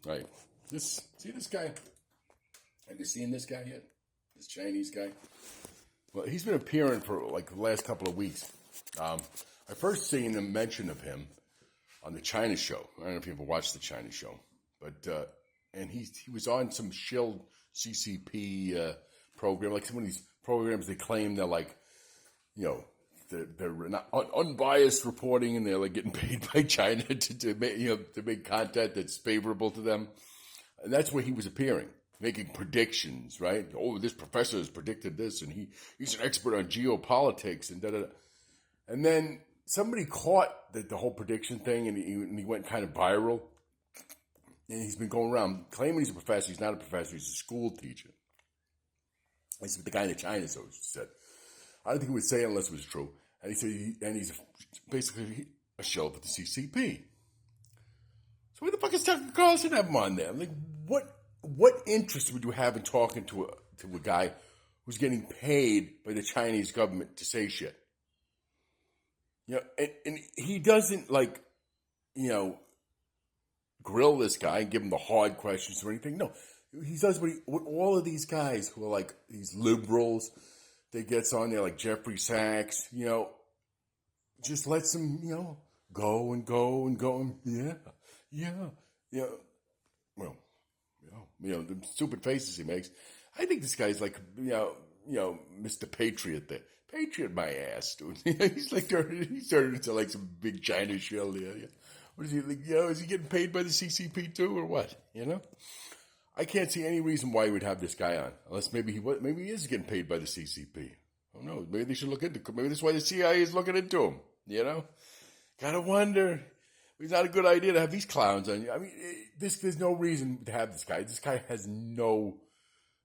Right. See this guy? Have you seen this guy yet? This Chinese guy? Well, he's been appearing for like the last couple of weeks. I first seen a mention of him on the China show. I don't know if you ever watched the China show, but and he was on some shill CCP program, like some of these programs they claim they're like, you know, they're not unbiased reporting, and they're like getting paid by China to make content that's favorable to them, and that's where he was appearing, making predictions, right? Oh, this professor has predicted this, and he's an expert on geopolitics, and da-da-da. And then somebody caught the whole prediction thing, and he went kind of viral, and he's been going around claiming he's a professor. He's not a professor. He's a school teacher. That's what the guy in the China show said. I don't think he would say it unless it was true. And he said, he's basically a shell for the CCP. So why the fuck is Tucker Carlson have him on there? Like, what interest would you have in talking to a guy who's getting paid by the Chinese government to say shit? You know, and he doesn't grill this guy and give him the hard questions or anything. No, he does what all of these guys who are like these liberals. They gets on there like Jeffrey Sachs, just lets them, go and go and go. And well, the stupid faces he makes. I think this guy's like, Mr. Patriot there. Patriot my ass, dude. He's turned into like some big China shill there. What is he like? Is he getting paid by the CCP too, or what? I can't see any reason why he would have this guy on, unless maybe he is getting paid by the CCP. Who knows? Maybe they should look into. Maybe that's why the CIA is looking into him. Gotta wonder. It's not a good idea to have these clowns on you. I mean, there's no reason to have this guy. This guy has no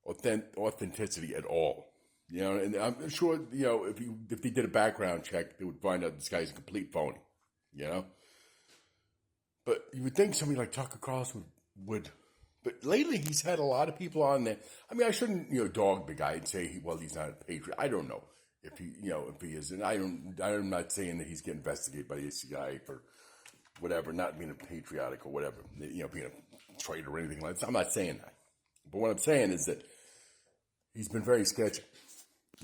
authenticity at all. And I'm sure if they did a background check, they would find out this guy's a complete phony. But you would think somebody like Tucker Carlson would. But lately, he's had a lot of people on there. I mean, I shouldn't, dog the guy and say, he's not a patriot. I don't know if he is, and I'm not saying that he's getting investigated by the CIA for whatever, not being a patriotic or whatever, being a traitor or anything like that. I'm not saying that. But what I'm saying is that he's been very sketchy,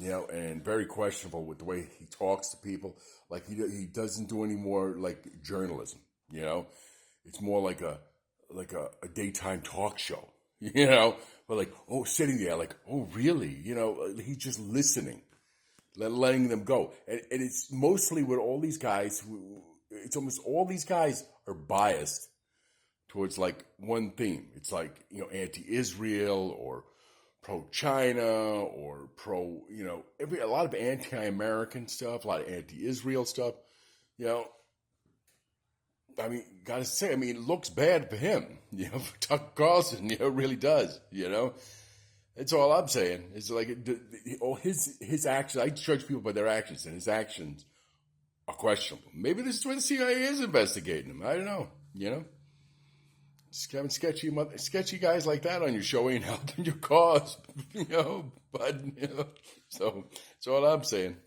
and very questionable with the way he talks to people. Like he doesn't do any more like journalism. It's more like a daytime talk show, but like, sitting there like, really, he's just listening, letting them go. And it's mostly with all these guys, it's almost all these guys are biased towards like one theme. It's like, anti-Israel or pro-China or a lot of anti-American stuff, a lot of anti-Israel stuff, I mean, gotta say, it looks bad for him, for Tucker Carlson, it really does, That's all I'm saying. It's like his actions. I judge people by their actions, and his actions are questionable. Maybe this is why the CIA is investigating him. I don't know, Just having sketchy guys like that on your show ain't helping your cause, bud. So that's all I'm saying.